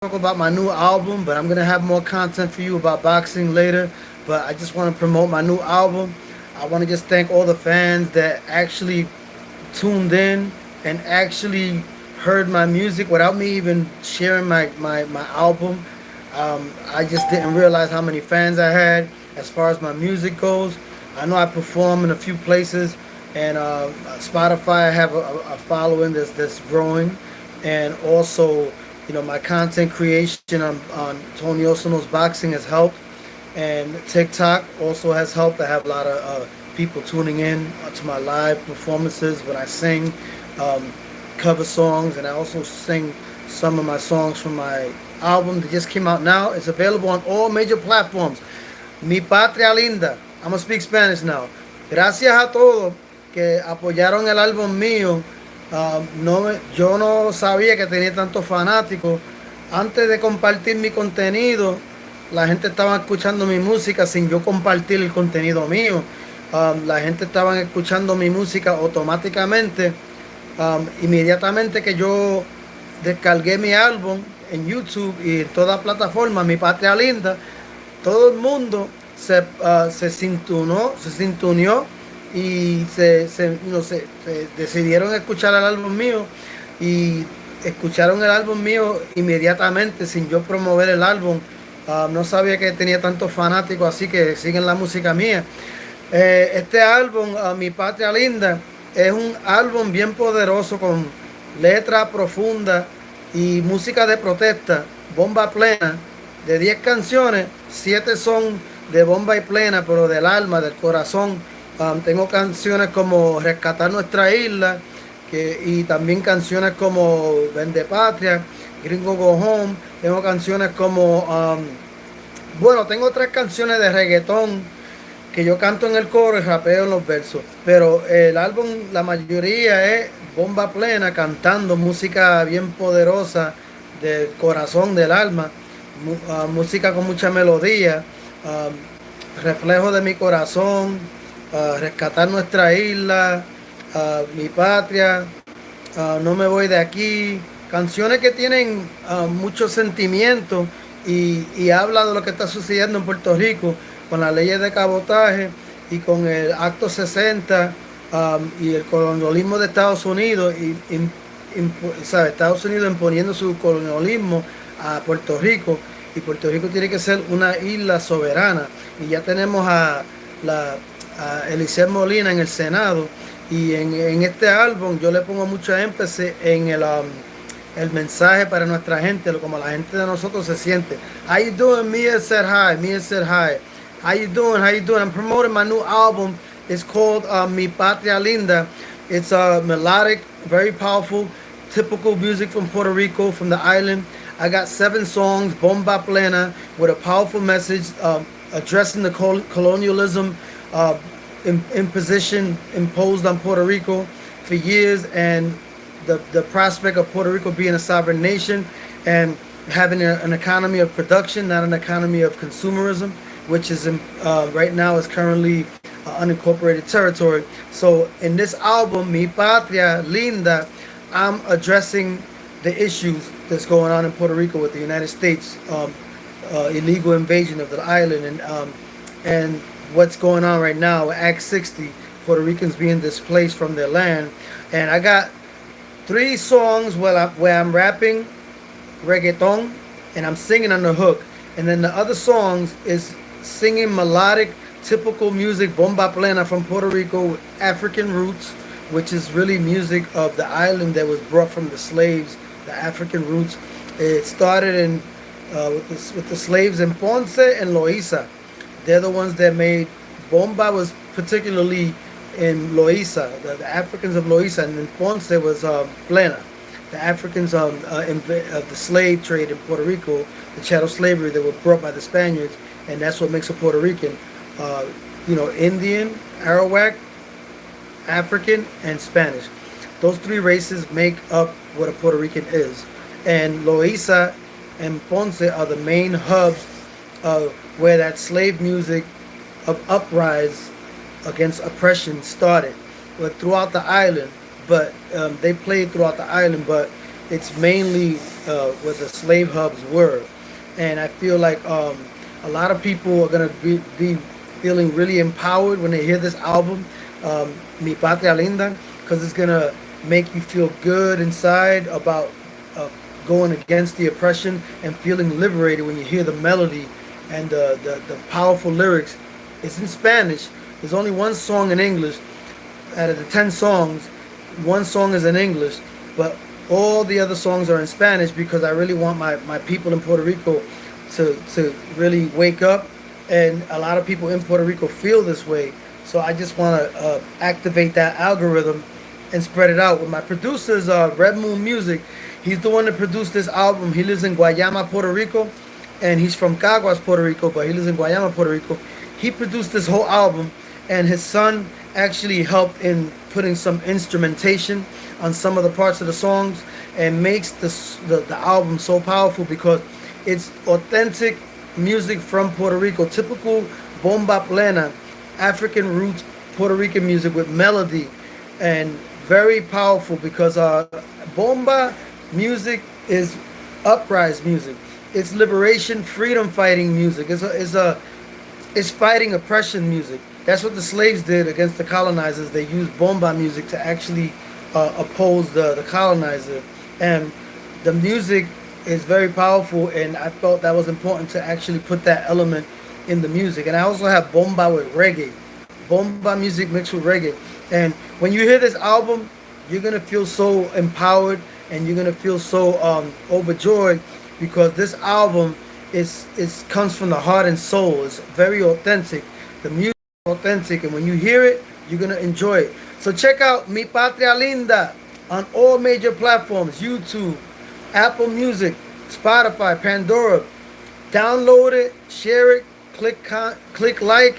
talk about my new album, but I'm gonna have more content for you about boxing later. But I just want to promote my new album. I want to just thank all the fans that actually tuned in and actually heard my music without me even sharing my album. I just didn't realize how many fans I had as far as my music goes. I know I perform in a few places, and Spotify I have a following that's growing, and also my content creation on Tony Osano's boxing has helped, and TikTok also has helped. I have a lot of people tuning in to my live performances when I sing um, cover songs, and I also sing some of my songs from my album that just came out now. It's available on all major platforms. Mi Patria Linda. I'm gonna speak Spanish now. Gracias a todos que apoyaron el álbum mío. Yo no sabía que tenía tantos fanáticos. Antes de compartir mi contenido, la gente estaba escuchando mi música sin yo compartir el contenido mío. La gente estaba escuchando mi música automáticamente. Inmediatamente que yo descargué mi álbum en YouTube y en toda plataforma, Mi Patria Linda, todo el mundo se sintonió y se decidieron escuchar el álbum mío y escucharon el álbum mío inmediatamente sin yo promover el álbum. No sabía que tenía tantos fanáticos así que siguen la música mía. Este álbum, Mi Patria Linda, es un álbum bien poderoso con letra profunda y música de protesta, bomba plena. De 10 canciones, 7 son de bomba y plena, pero del alma, del corazón. Tengo canciones como Rescatar Nuestra Isla, y también canciones como Vende Patria, Gringo Go Home. Tengo canciones como, bueno, tengo 3 canciones de reggaetón que yo canto en el coro y rapeo en los versos. Pero el álbum, la mayoría es bomba plena, cantando música bien poderosa del corazón, del alma, música con mucha melodía, reflejo de mi corazón, rescatar nuestra isla, mi patria, no me voy de aquí. Canciones que tienen mucho sentimiento y habla de lo que está sucediendo en Puerto Rico con las leyes de cabotaje y con el acto 60, y el colonialismo de Estados Unidos Estados Unidos imponiendo su colonialismo a Puerto Rico, y Puerto Rico tiene que ser una isla soberana, y ya tenemos a Eliezer Molina en el Senado, y en este álbum yo le pongo mucho énfasis en el mensaje para nuestra gente, como la gente de nosotros se siente. How you doing? Mia said hi. Mia said hi. How you doing? How you doing? I'm promoting my new album. It's called Mi Patria Linda. It's melodic, very powerful, typical music from Puerto Rico, from the island. I got 7 songs, bomba plena, with a powerful message addressing the colonialism imposition imposed on Puerto Rico for years, and the prospect of Puerto Rico being a sovereign nation and having an economy of production, not an economy of consumerism, which is right now is currently unincorporated territory. So in this album, Mi Patria Linda, I'm addressing the issues that's going on in Puerto Rico with the United States illegal invasion of the island, and what's going on right now with Act 60, Puerto Ricans being displaced from their land. And I got 3 songs where I'm rapping reggaeton and I'm singing on the hook, and then the other songs is singing melodic, typical music, bomba plena from Puerto Rico with African roots, which is really music of the island that was brought from the slaves, the African roots. It started with the slaves in Ponce and Loíza. They're the ones that made bomba, was particularly in Loíza, the Africans of Loíza, and in Ponce was plena. The Africans of the slave trade in Puerto Rico, the chattel slavery that were brought by the Spaniards, and that's what makes a Puerto Rican. Indian, Arawak, African, and Spanish. Those 3 races make up what a Puerto Rican is. And Loíza and Ponce are the main hubs of where that slave music of uprise against oppression started. But throughout the island, but they played throughout the island. But it's mainly where the slave hubs were. And I feel like a lot of people are gonna be feeling really empowered when they hear this album, Mi Patria Linda, because it's gonna make you feel good inside about uh, going against the oppression and feeling liberated when you hear the melody and the powerful lyrics. It's in Spanish. There's only one song in English. Out of the 10 songs, one song is in English, but all the other songs are in Spanish because I really want my people in Puerto Rico to really wake up. And a lot of people in Puerto Rico feel this way. So I just want to activate that algorithm and spread it out. With my producers, Red Moon Music, he's the one that produced this album. He lives in Guayama, Puerto Rico, and he's from Caguas, Puerto Rico, but he lives in Guayama, Puerto Rico. He produced this whole album, and his son actually helped in putting some instrumentation on some of the parts of the songs, and makes the album so powerful because it's authentic music from Puerto Rico, typical bomba plena, African roots Puerto Rican music with melody, and very powerful because bomba music is uprise music. It's liberation, freedom fighting music. It's fighting oppression music. That's what the slaves did against the colonizers. They used bomba music to actually oppose the colonizer. And the music is very powerful, and I felt that was important to actually put that element in the music. And I also have bomba with reggae. Bomba music mixed with reggae. And when you hear this album, you're going to feel so empowered, and you're going to feel so overjoyed because this album comes from the heart and soul. It's very authentic. The music is authentic, and when you hear it, you're going to enjoy it. So check out Mi Patria Linda on all major platforms: YouTube, Apple Music, Spotify, Pandora. Download it, share it, click like,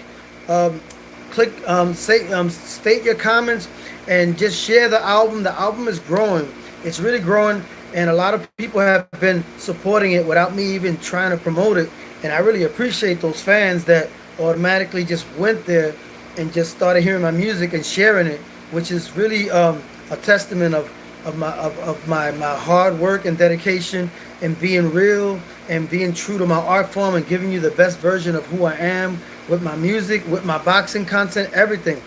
state your comments, and just share the album. The album is growing. It's really growing, and a lot of people have been supporting it without me even trying to promote it. And I really appreciate those fans that automatically just went there and just started hearing my music and sharing it, which is really a testament of my hard work and dedication and being real and being true to my art form and giving you the best version of who I am with my music, with my boxing content, everything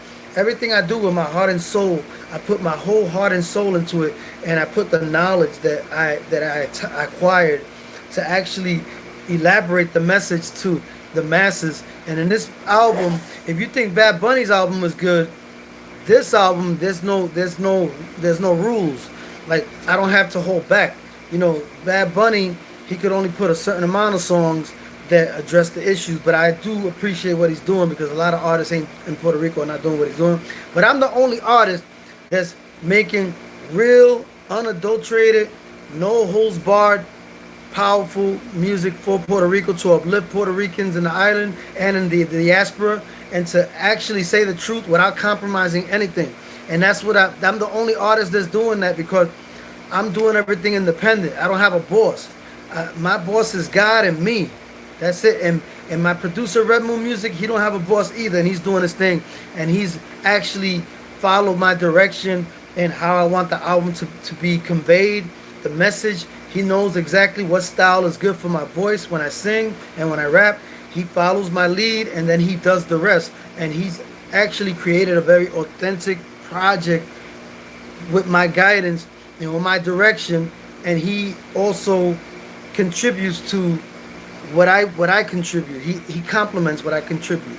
I do with my heart and soul. I put my whole heart and soul into it, and I put the knowledge that I acquired to actually elaborate the message to the masses. And in this album, if you think Bad Bunny's album was good, this album, there's no rules. Like, I don't have to hold back. You know, Bad Bunny, he could only put a certain amount of songs that address the issues, but I do appreciate what he's doing because a lot of artists in Puerto Rico are not doing what he's doing. But I'm the only artist that's making real, unadulterated, no holds barred, powerful music for Puerto Rico to uplift Puerto Ricans in the island and in the diaspora, and to actually say the truth without compromising anything. And that's what I'm the only artist that's doing that because I'm doing everything independent. I don't have a boss. My boss is God and me. That's it. And my producer, Red Moon Music, he don't have a boss either, and he's doing his thing. And he's actually followed my direction and how I want the album to be conveyed, the message. He knows exactly what style is good for my voice when I sing and when I rap. He follows my lead, and then he does the rest. And he's actually created a very authentic project with my guidance and with my direction. And he also contributes to what I contribute. He complements what I contribute.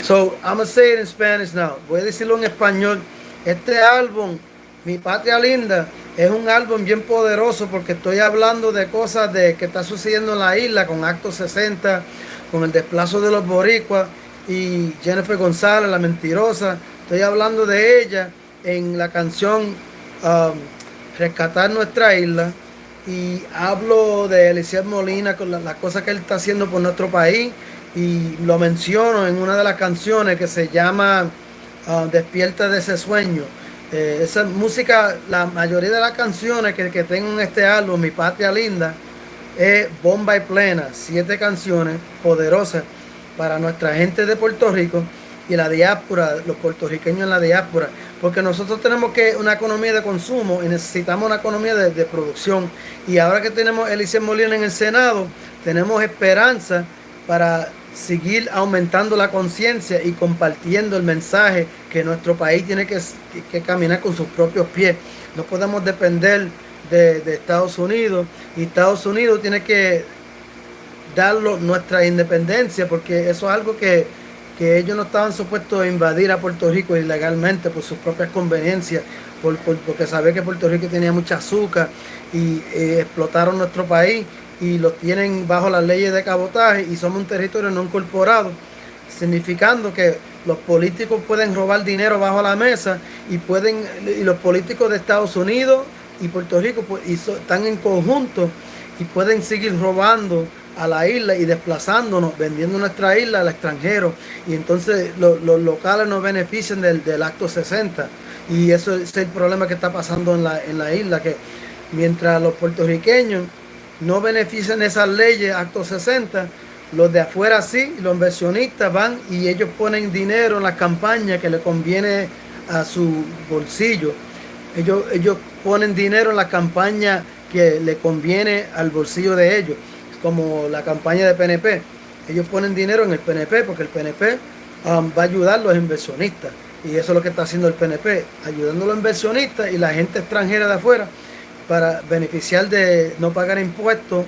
So I'm gonna say it in Spanish now. Voy a decirlo en español. Este álbum, Mi Patria Linda, es un álbum bien poderoso porque estoy hablando de cosas de que está sucediendo en la isla con Acto 60, con el desplazo de los boricuas y Jennifer González, la mentirosa. Estoy hablando de ella en la canción Rescatar Nuestra Isla, y hablo de Eliezer Molina con las cosas que él está haciendo por nuestro país, y lo menciono en una de las canciones que se llama Despierta de ese sueño. Esa música, la mayoría de las canciones que tengo en este álbum, Mi Patria Linda, es bomba y plena. 7 canciones poderosas para nuestra gente de Puerto Rico y la diáspora, los puertorriqueños en la diáspora, porque nosotros tenemos que una economía de consumo y necesitamos una economía de producción. Y ahora que tenemos a Eliezer Molina en el Senado, tenemos esperanza para seguir aumentando la conciencia y compartiendo el mensaje que nuestro país tiene que caminar con sus propios pies. No podemos depender de Estados Unidos, y Estados Unidos tiene que darlo nuestra independencia, porque eso es algo que ellos no estaban supuestos a invadir a Puerto Rico ilegalmente por sus propias conveniencias, porque sabía que Puerto Rico tenía mucha azúcar y explotaron nuestro país y lo tienen bajo las leyes de cabotaje, y somos un territorio no incorporado, significando que los políticos pueden robar dinero bajo la mesa y los políticos de Estados Unidos y Puerto Rico están en conjunto y pueden seguir robando a la isla y desplazándonos, vendiendo nuestra isla al extranjero, y entonces los locales nos benefician del acto 60, y eso es el problema que está pasando en la isla, que mientras los puertorriqueños no benefician esas leyes, acto 60, los de afuera sí, los inversionistas van y ellos ponen dinero en las campañas que le conviene a su bolsillo. Ellos ponen dinero en la campaña que le conviene al bolsillo de ellos, como la campaña de PNP. Ellos ponen dinero en el PNP porque el PNP va a ayudar a los inversionistas, y eso es lo que está haciendo el PNP, ayudando a los inversionistas y la gente extranjera de afuera para beneficiar de no pagar impuestos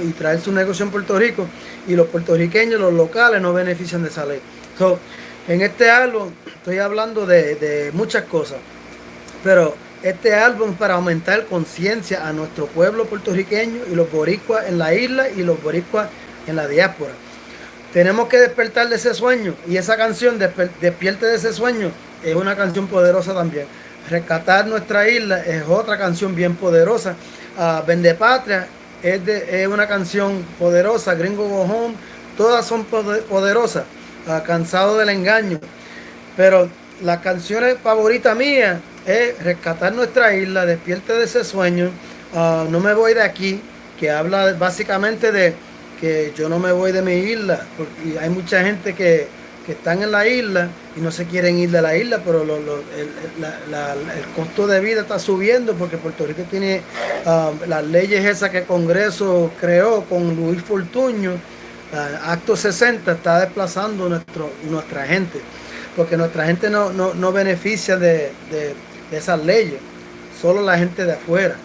y traer su negocio en Puerto Rico, y los puertorriqueños, los locales, no benefician de esa ley. So, en este álbum estoy hablando de muchas cosas, pero este álbum es para aumentar conciencia a nuestro pueblo puertorriqueño y los boricuas en la isla y los boricuas en la diáspora. Tenemos que despertar de ese sueño, y esa canción, Despierte de ese sueño, es una canción poderosa también. Rescatar nuestra isla es otra canción bien poderosa. Vende Patria es una canción poderosa. Gringo Go Home, todas son poderosas. Cansado del engaño. Pero las canciones favoritas mías es Rescatar nuestra isla, Despierte de ese sueño, No me voy de aquí, que habla básicamente de que yo no me voy de mi isla, porque hay mucha gente que están en la isla y no se quieren ir de la isla, pero el costo de vida está subiendo porque Puerto Rico tiene las leyes esas que el Congreso creó con Luis Fortuño. Acto 60 está desplazando nuestra gente, porque nuestra gente no beneficia de esas leyes, solo la gente de afuera.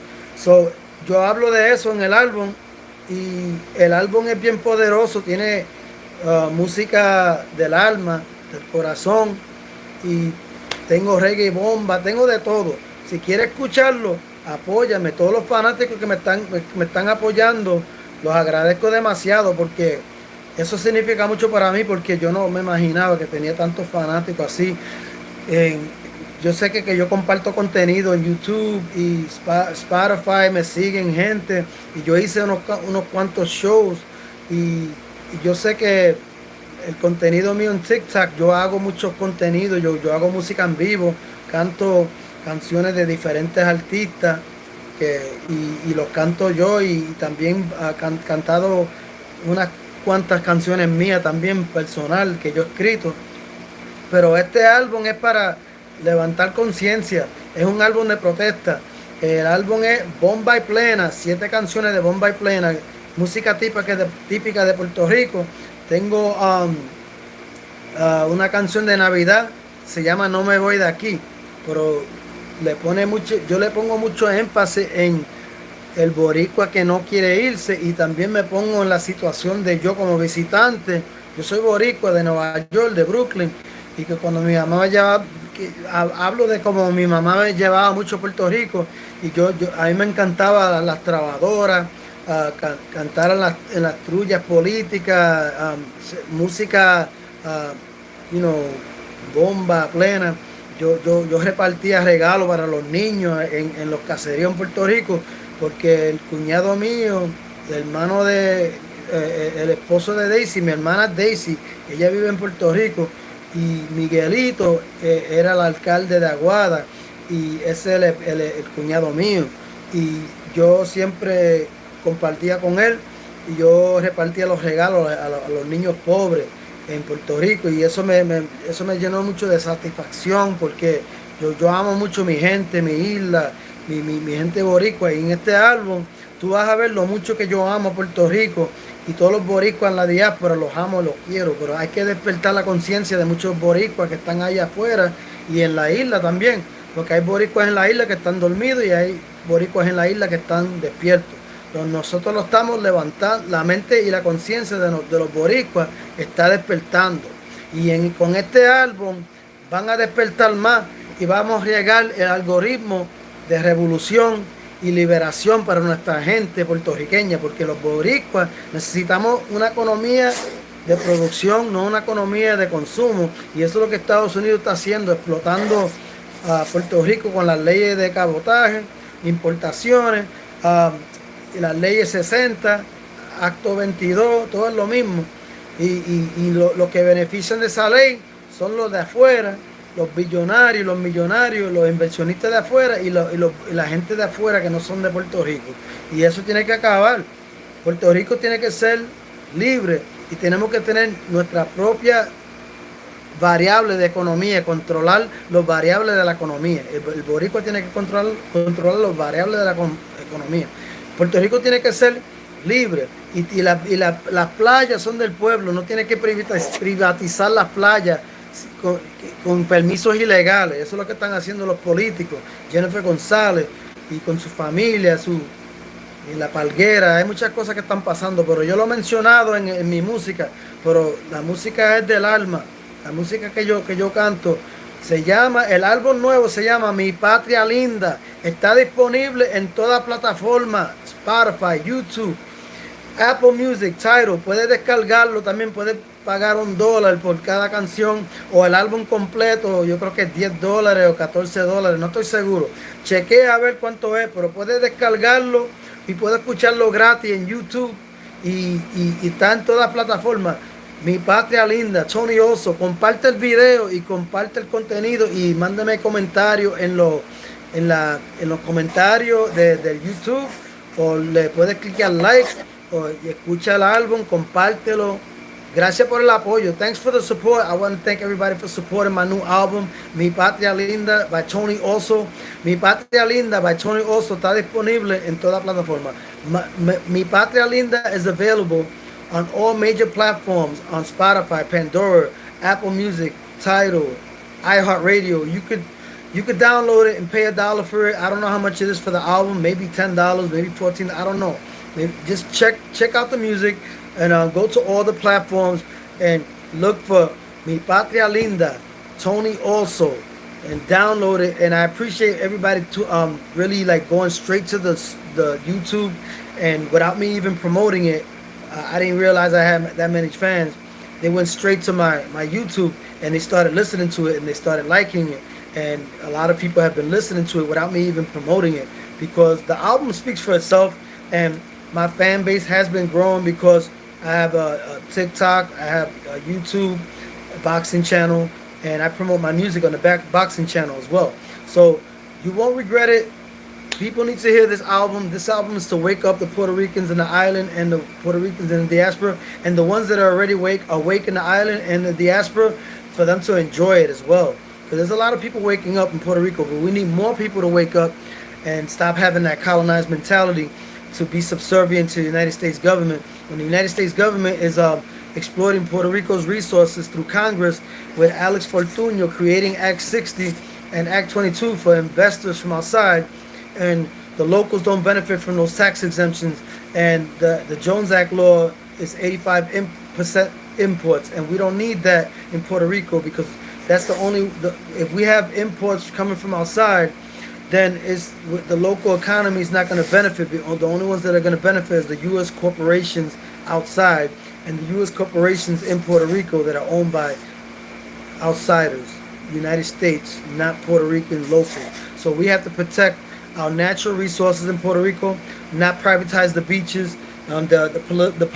Yo hablo de eso en el álbum, y el álbum es bien poderoso, tiene música del alma, del corazón, y tengo reggae y bomba, tengo de todo. Si quieres escucharlo, apóyame. Todos los fanáticos que me están apoyando, los agradezco demasiado, porque eso significa mucho para mí, porque yo no me imaginaba que tenía tantos fanáticos así. Yo sé que yo comparto contenido en YouTube y Spotify, me siguen gente, y yo hice unos cuantos shows, y yo sé que el contenido mío en TikTok, yo hago muchos contenidos, yo hago música en vivo, canto canciones de diferentes artistas y los canto yo, y también he cantado unas cuantas canciones mías también personal que yo he escrito. Pero este álbum es para levantar conciencia, es un álbum de protesta. El álbum es Bomba y Plena, 7 canciones de Bomba y Plena, música típica de Puerto Rico. Tengo una canción de Navidad, se llama No me voy de aquí, pero yo le pongo mucho énfasis en el boricua que no quiere irse, y también me pongo en la situación de yo como visitante. Yo soy boricua de Nueva York, de Brooklyn, y que cuando mi mamá me llevaba, hablo de como mi mamá me llevaba mucho a Puerto Rico, y a mí me encantaba las trabadoras, cantar en las trullas políticas, música, bomba plena. Yo repartía regalos para los niños en los caseríos en Puerto Rico, porque el cuñado mío, el hermano el esposo de Daisy, mi hermana Daisy, ella vive en Puerto Rico, y Miguelito era el alcalde de Aguada, y ese es el cuñado mío, y yo siempre compartía con él, y yo repartía los regalos a los niños pobres en Puerto Rico, y eso me llenó mucho de satisfacción, porque Yo amo mucho mi gente, mi isla, mi gente boricua. Y en este álbum tú vas a ver lo mucho que yo amo a Puerto Rico y todos los boricuas en la diáspora, los amo, los quiero. Pero hay que despertar la conciencia de muchos boricuas que están allá afuera y en la isla también. Porque hay boricuas en la isla que están dormidos y hay boricuas en la isla que están despiertos. Pero nosotros lo estamos levantando, la mente y la conciencia de los boricuas está despertando. Con este álbum van a despertar más y vamos a llegar el algoritmo de revolución y liberación para nuestra gente puertorriqueña, porque los boricuas necesitamos una economía de producción, no una economía de consumo, y eso es lo que Estados Unidos está haciendo, explotando a Puerto Rico con las leyes de cabotaje, importaciones, las leyes 60, acto 22, todo es lo mismo. Y lo que benefician de esa ley son los de afuera, los billonarios, los millonarios, los inversionistas de afuera y la gente de afuera que no son de Puerto Rico. Y eso tiene que acabar. Puerto Rico tiene que ser libre y tenemos que tener nuestra propia variable de economía, controlar los variables de la economía. El boricua tiene que controlar los variables de la economía. Puerto Rico tiene que ser libre y las playas son del pueblo, no tiene que privatizar las playas con permisos ilegales. Eso es lo que están haciendo los políticos. Jennifer González y con su familia, y la palguera, hay muchas cosas que están pasando, pero yo lo he mencionado en mi música, pero la música es del alma. La música que yo canto el álbum nuevo se llama Mi Patria Linda. Está disponible en toda plataforma, Spotify, YouTube, Apple Music, Tidal. Puedes descargarlo, también puedes pagar $1 por cada canción o el álbum completo. Yo creo que es $10 o $14, no estoy seguro. Chequea a ver cuánto es, pero puedes descargarlo y puedes escucharlo gratis en YouTube y está en todas plataformas. Mi Patria Linda, Tony Oso. Comparte el video y comparte el contenido y mándame comentarios en los comentarios del YouTube, o le puedes clicar like y escucha el álbum, compártelo. Gracias por el apoyo. Thanks for the support. I want to thank everybody for supporting my new album, Mi Patria Linda by Tony Oso. Mi Patria Linda by Tony Oso está disponible en toda plataforma. Mi Patria Linda is available on all major platforms, on Spotify, Pandora, Apple Music, Tidal, iHeartRadio. You could download it and pay $1 for it. I don't know how much it is for the album. Maybe $10, maybe $14. I don't know. Just check out the music and go to all the platforms and look for Mi Patria Linda, Tony Also, and download it. And I appreciate everybody to really like going straight to the YouTube, and without me even promoting it. I didn't realize I had that many fans. They went straight to my YouTube and they started listening to it and they started liking it. And a lot of people have been listening to it without me even promoting it, because the album speaks for itself. And my fan base has been growing because I have a TikTok, I have a YouTube, a boxing channel, and I promote my music on the boxing channel as well. So you won't regret it. People need to hear this album. This album is to wake up the Puerto Ricans in the island and the Puerto Ricans in the diaspora, and the ones that are already awake in the island and the diaspora, for them to enjoy it as well. Because there's a lot of people waking up in Puerto Rico, but we need more people to wake up and stop having that colonized mentality to be subservient to the United States government. When the United States government is exploiting Puerto Rico's resources through Congress, with Alex Fortuño creating Act 60 and Act 22 for investors from outside, and the locals don't benefit from those tax exemptions, and the Jones Act law is 85% imports, and we don't need that in Puerto Rico, because that's if we have imports coming from outside, then the local economy is not going to benefit. The only ones that are going to benefit is the U.S. corporations outside, and the U.S. corporations in Puerto Rico that are owned by outsiders, United States, not Puerto Rican local. So we have to protect our natural resources in Puerto Rico, not privatize the beaches. The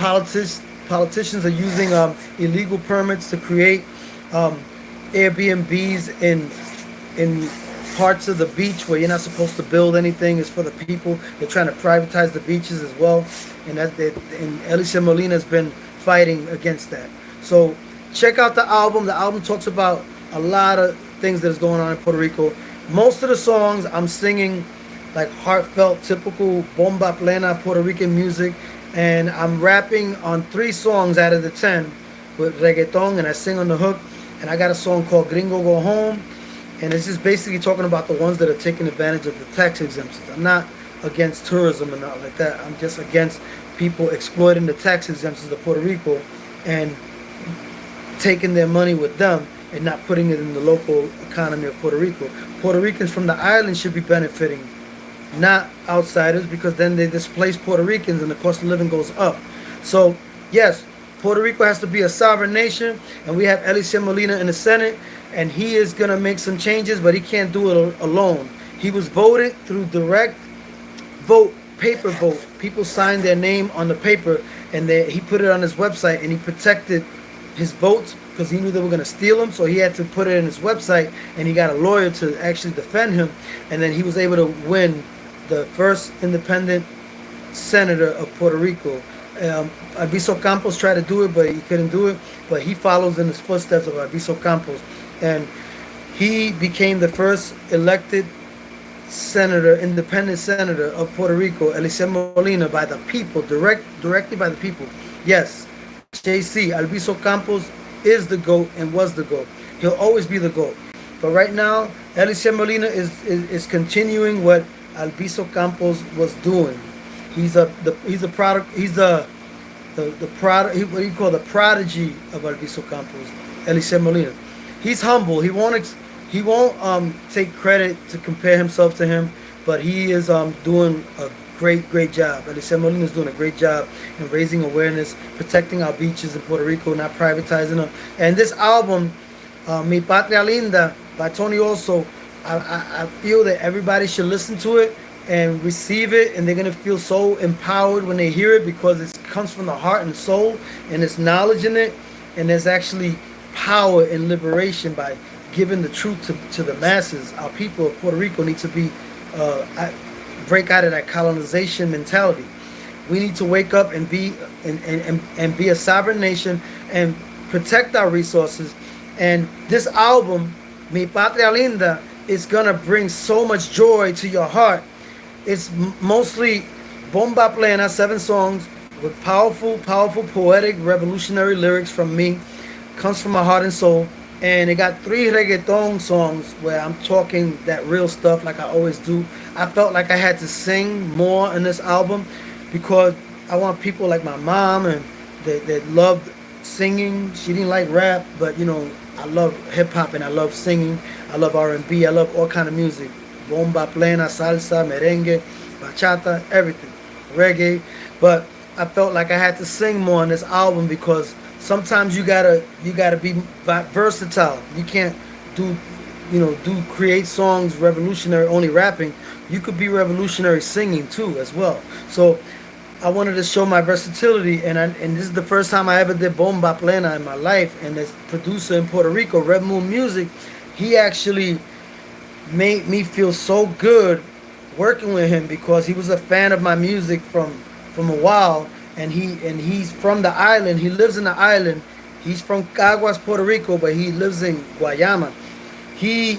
politicians are using illegal permits to create Airbnbs in parts of the beach where you're not supposed to build anything. It's for the people. They're trying to privatize the beaches as well, and Alicia Molina has been fighting against that. So check out the album. The album talks about a lot of things that is going on in Puerto Rico. Most of the songs I'm singing like heartfelt, typical bomba plena Puerto Rican music, and I'm rapping on 3 songs out of the 10 with reggaeton, and I sing on the hook. And I got a song called Gringo Go Home, and it's just basically talking about the ones that are taking advantage of the tax exemptions. I'm not against tourism and not like that. I'm just against people exploiting the tax exemptions of Puerto Rico and taking their money with them and not putting it in the local economy of Puerto Rico. Puerto Ricans from the island should be benefiting, not outsiders, because then they displace Puerto Ricans and the cost of living goes up. So, yes, Puerto Rico has to be a sovereign nation, and we have Eliseo Molina in the Senate, and he is going to make some changes, but he can't do it alone. He was voted through direct vote, paper vote. People signed their name on the paper, and he put it on his website, and he protected his votes because he knew they were going to steal them. So he had to put it in his website, and he got a lawyer to actually defend him, and then he was able to win the first independent senator of Puerto Rico. Albizu Campos tried to do it, but he couldn't do it. But he follows in the footsteps of Albizu Campos, and he became the first elected senator, independent senator of Puerto Rico, Eliseo Molina, by the people, directly by the people. Yes, JC, Albizu Campos is the GOAT and was the GOAT. He'll always be the GOAT. But right now, Eliseo Molina is continuing what Albizu Campos was doing. He's a product. He's the product. What do you call the prodigy of Albizu Campos? Eliseo Molina. He's humble. He won't take credit to compare himself to him, but he is doing a great job. Eliseo Molina is doing a great job in raising awareness, protecting our beaches in Puerto Rico, not privatizing them. And this album, Mi Patria Linda by Tony Oso, I feel that everybody should listen to it and receive it, and they're going to feel so empowered when they hear it because it comes from the heart and soul, and there's knowledge in it, and there's actually power and liberation by giving the truth to the masses. Our people of Puerto Rico need to be break out of that colonization mentality. We need to wake up and be and be a sovereign nation and protect our resources. And this album, Mi Patria Linda, is gonna bring so much joy to your heart. It's mostly bomba plena, 7 songs with powerful, poetic, revolutionary lyrics from me. Comes from my heart and soul. And it got 3 reggaeton songs where I'm talking that real stuff like I always do. I felt like I had to sing more in this album because I want people like my mom and that loved singing. She didn't like rap, but you know, I love hip hop and I love singing. I love R&B. I love all kind of music. Bomba plena, salsa, merengue, bachata, everything, reggae. But I felt like I had to sing more on this album because sometimes you gotta be versatile. You can't create songs revolutionary only rapping. You could be revolutionary singing too as well. So I wanted to show my versatility, and this is the first time I ever did bomba plena in my life. And this producer in Puerto Rico, Red Moon Music, he actually made me feel so good working with him because he was a fan of my music from a while, and he's from the island. He lives in the island. He's from Caguas, Puerto Rico, but he lives in Guayama. He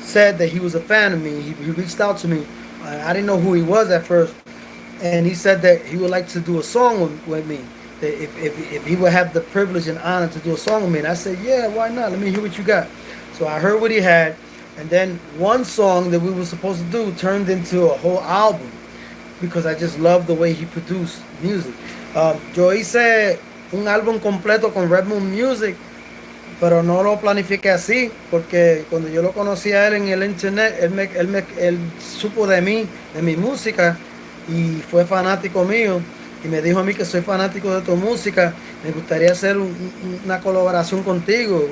said that he was a fan of me. He reached out to me. I didn't know who he was at first, and he said that he would like to do a song with me. That if he would have the privilege and honor to do a song with me, and I said, yeah, why not? Let me hear what you got. So I heard what he had. And then one song that we were supposed to do turned into a whole album because I just love the way he produced music. Yo hice un álbum completo con Red Moon Music, pero no lo planifiqué así porque cuando yo lo conocí a él en el internet, él supo de mí, de mi música, y fue fanático mío y me dijo a mí que soy fanático de tu música, me gustaría hacer una colaboración contigo,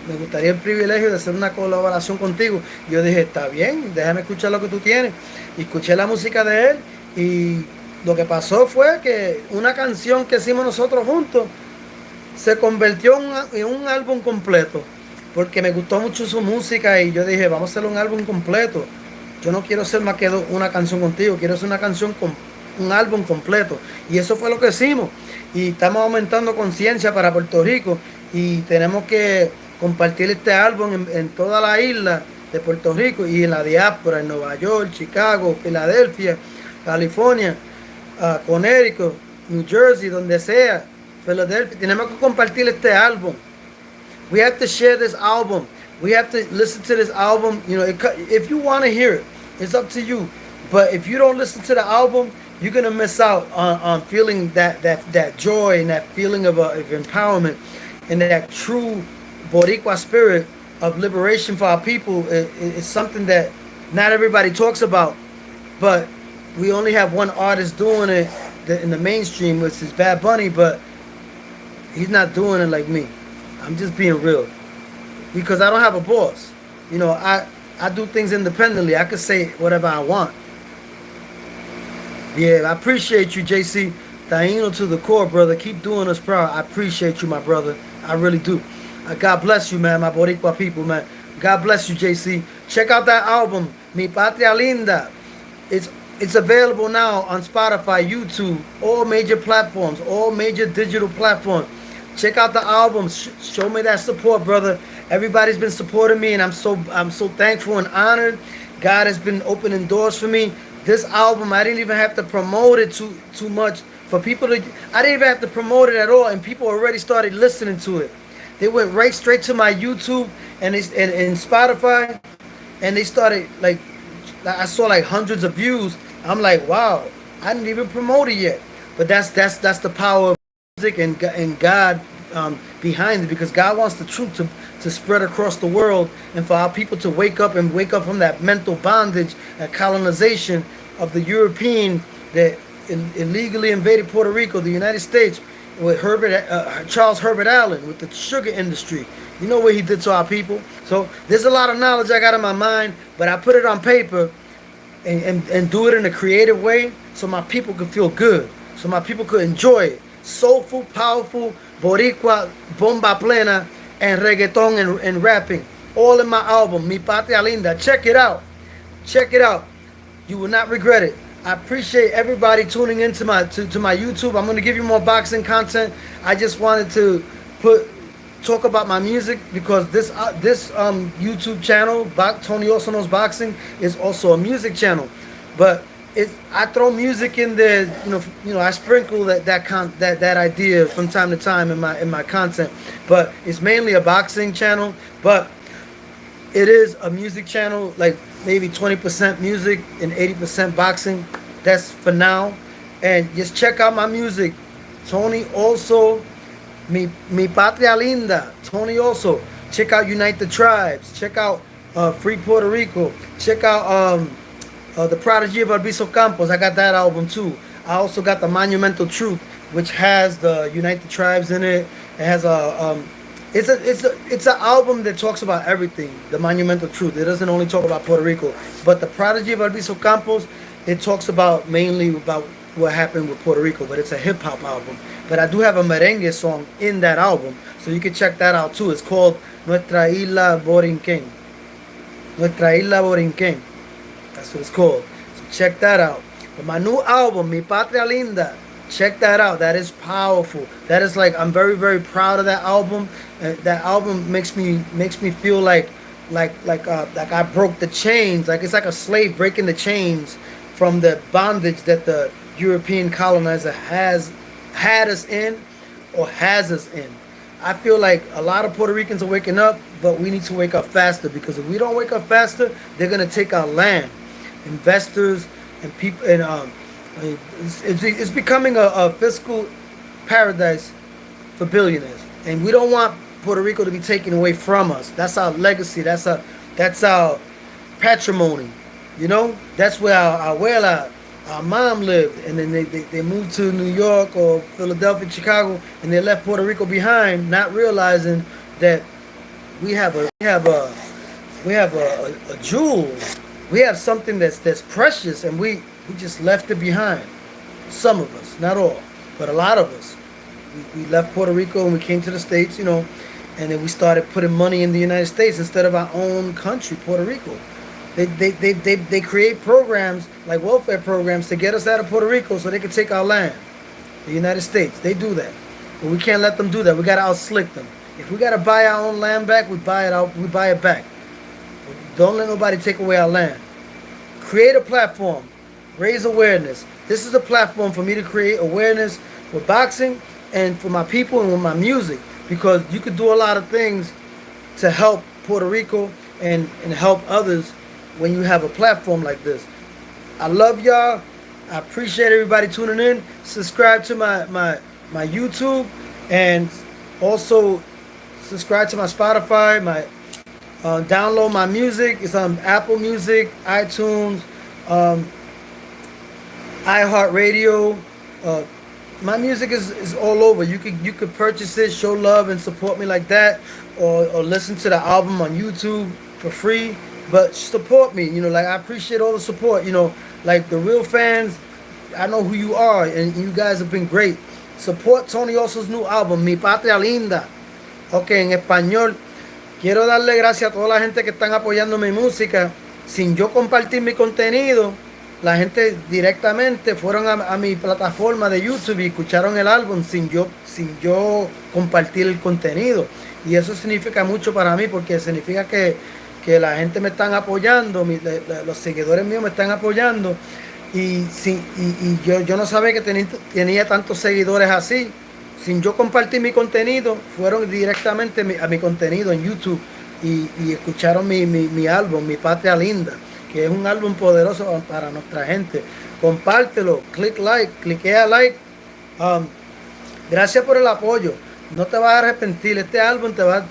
me gustaría el privilegio de hacer una colaboración contigo. Y yo dije, está bien, déjame escuchar lo que tú tienes. Y escuché la música de él, y lo que pasó fue que una canción que hicimos nosotros juntos se convirtió en un álbum completo, porque me gustó mucho su música y yo dije, vamos a hacer un álbum completo. Yo no quiero hacer más que una canción contigo, quiero hacer una canción con un álbum completo. Y eso fue lo que hicimos. Y estamos aumentando conciencia para Puerto Rico y tenemos que compartir este álbum en toda la isla de Puerto Rico y en la diáspora, en Nueva York, Chicago, Filadelfia, California, Connecticut, New Jersey, donde sea, Philadelphia. Tenemos que compartir este álbum. We have to share this album. We have to listen to this album. You know, if you want to hear it, it's up to you. But if you don't listen to the album, you're gonna miss out on feeling that joy and that feeling of empowerment and that true Boricua spirit of liberation for our people. It's something that not everybody talks about, but we only have one artist doing it in the mainstream, which is Bad Bunny, but he's not doing it like me. I'm just being real. Because I don't have a boss. You know, I do things independently. I can say whatever I want. Yeah, I appreciate you, JC. Taino to the core, brother. Keep doing us proud. I appreciate you, my brother. I really do. God bless you, man, my Boricua people, man. God bless you, JC. Check out that album, Mi Patria Linda. It's available now on Spotify, YouTube, all major platforms, all major digital platforms. Check out the album. Show me that support, brother. Everybody's been supporting me, and I'm so thankful and honored. God has been opening doors for me. This album, I didn't even have to promote it too much for people to. I didn't even have to promote it at all, and people already started listening to it. They went right straight to my YouTube and Spotify, and they started like I saw like hundreds of views. I'm like, wow, I didn't even promote it yet. But that's the power of music and God behind it, because God wants the truth to spread across the world, and for our people to wake up from that mental bondage and colonization of the European that illegally invaded Puerto Rico, the United States, with Charles Herbert Allen, with the sugar industry. You know what he did to our people. So there's a lot of knowledge I got in my mind, but I put it on paper and do it in a creative way so my people could feel good, so my people could enjoy it. Soulful, powerful, Boricua, bomba plena, and reggaeton and rapping. All in my album, Mi Patria Linda. Check it out. Check it out. You will not regret it. I appreciate everybody tuning into my YouTube. I'm going to give you more boxing content. I just wanted to talk about my music because this YouTube channel, Tony Also Knows Boxing, is also a music channel. But I throw music in there, you know, I sprinkle that idea from time to time in my content. But it's mainly a boxing channel, but it is a music channel, like maybe 20% music and 80% boxing. That's for now. And just check out my music. Tony Also, Mi Patria Linda. Tony Also. Check out Unite the Tribes. Check out Free Puerto Rico. Check out The Prodigy of Albizu Campos. I got that album too. I also got the Monumental Truth, which has the Unite the Tribes in it. It has it's an album that talks about everything. The Monumental Truth. It doesn't only talk about Puerto Rico, but The Prodigy of Albizu Campos, it talks mainly about what happened with Puerto Rico. But it's a hip hop album. But I do have a merengue song in that album, so you can check that out too. It's called Nuestra Isla Borinquen. Nuestra Isla Borinquen. That's what it's called. So check that out. But my new album, Mi Patria Linda, check that out. That is powerful. That is like, I'm very, very proud of that album. That album makes me feel like I broke the chains. Like it's like a slave breaking the chains from the bondage that the European colonizer had us in or has us in. I feel like a lot of Puerto Ricans are waking up, but we need to wake up faster, because if we don't wake up faster, they're gonna take our land. Investors and people, and it's becoming a fiscal paradise for billionaires, and we don't want Puerto Rico to be taken away from us. That's our legacy. That's our patrimony. You know, that's where our abuela, our mom lived, and then they moved to New York or Philadelphia, Chicago, and they left Puerto Rico behind, not realizing that we have a jewel. We have something that's precious, and we just left it behind. Some of us, not all, but a lot of us. We left Puerto Rico and we came to the States, you know, and then we started putting money in the United States instead of our own country, Puerto Rico. They create programs like welfare programs to get us out of Puerto Rico so they can take our land. The United States, they do that, but we can't let them do that. We gotta outslick them. If we gotta buy our own land back, we buy it out. We buy it back. Don't let nobody take away our land. Create a platform. Raise awareness. This is a platform for me to create awareness with boxing and for my people and with my music, because you could do a lot of things to help Puerto Rico and help others when you have a platform like this. I love y'all. I appreciate everybody tuning in. Subscribe to my YouTube, and also subscribe to my Spotify. Download my music. It's on Apple Music, iTunes, iHeartRadio. My music is all over. You could purchase it, show love, and support me like that, or listen to the album on YouTube for free. But support me. Like, I appreciate all the support. Like the real fans, I know who you are, and you guys have been great. Support Tony Oso's new album, Mi Patria Linda. Ok, en español. Quiero darle gracias a toda la gente que están apoyando mi música. Sin yo compartir mi contenido, la gente directamente fueron a mi plataforma de YouTube y escucharon el álbum sin yo compartir el contenido. Y eso significa mucho para mí, porque significa que la gente me están apoyando, los seguidores míos me están apoyando. Y yo no sabía que tenía tantos seguidores así. Sin yo compartir mi contenido, fueron directamente a mi contenido en YouTube y escucharon mi álbum, Mi Patria Linda, que es un álbum poderoso para nuestra gente. Compártelo, cliquea like. Gracias por el apoyo. No te vas a arrepentir. Este álbum te va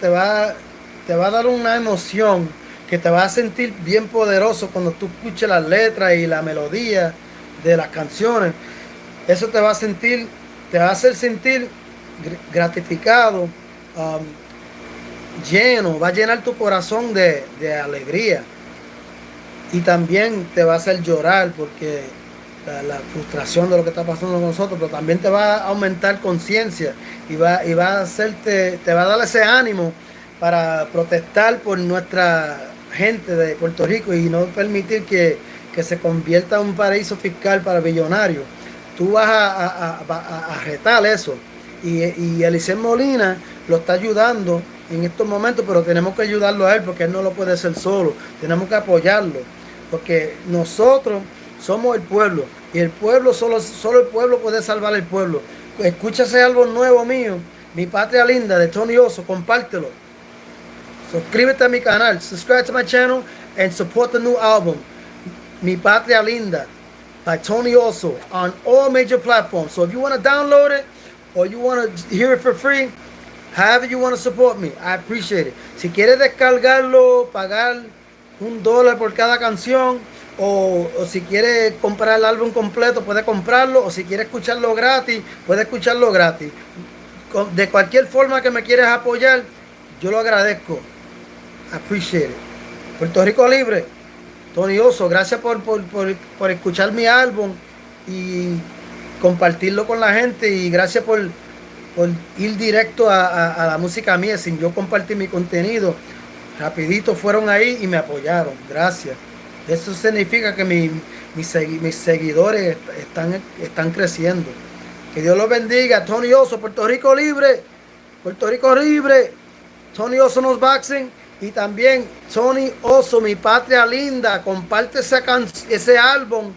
a dar una emoción que te va a sentir bien poderoso cuando tú escuches las letras y la melodía de las canciones. Eso te va a hacer sentir gratificado, lleno, va a llenar tu corazón de alegría, y también te va a hacer llorar porque la frustración de lo que está pasando con nosotros, pero también te va a aumentar conciencia y va a hacerte, te va a dar ese ánimo para protestar por nuestra gente de Puerto Rico y no permitir que se convierta en un paraíso fiscal para billonarios. Tú vas a retar eso. Y Eliseo Molina lo está ayudando en estos momentos, pero tenemos que ayudarlo a él porque él no lo puede hacer solo. Tenemos que apoyarlo, porque nosotros somos el pueblo, y el pueblo, solo el pueblo puede salvar al pueblo. Escucha ese álbum nuevo mío, Mi Patria Linda, de Tony Oso, compártelo. Suscríbete a mi canal, subscribe to my channel, and support the new album, Mi Patria Linda, by Tony Oso, on all major platforms. So if you want to download it, or you want to hear it for free, however you want to support me, I appreciate it. Si quieres descargarlo, pagar $1 por cada canción, o si quieres comprar el álbum completo, puedes comprarlo, o si quieres escucharlo gratis, puedes escucharlo gratis. De cualquier forma que me quieras apoyar, yo lo agradezco. I appreciate it. Puerto Rico Libre, Tony Oso, gracias por escuchar mi álbum y compartirlo con la gente, y gracias por ir directo a la música mía sin yo compartir mi contenido. Rapidito fueron ahí y me apoyaron. Gracias. Eso significa que mis seguidores están creciendo. Que Dios los bendiga. Tony Oso, Puerto Rico Libre. Puerto Rico Libre. Tony Oso Knows Boxing. Y también Tony Oso, Mi Patria Linda. Comparte ese álbum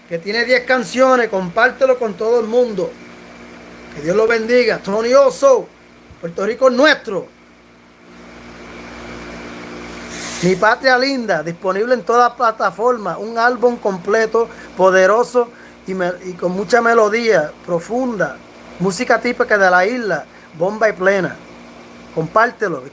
que tiene 10 canciones. Compártelo con todo el mundo. Que Dios lo bendiga. Tony Oso, Puerto Rico es nuestro. Mi Patria Linda, disponible en todas plataformas. Un álbum completo, poderoso y con mucha melodía profunda. Música típica de la isla, bomba y plena. Compártelo.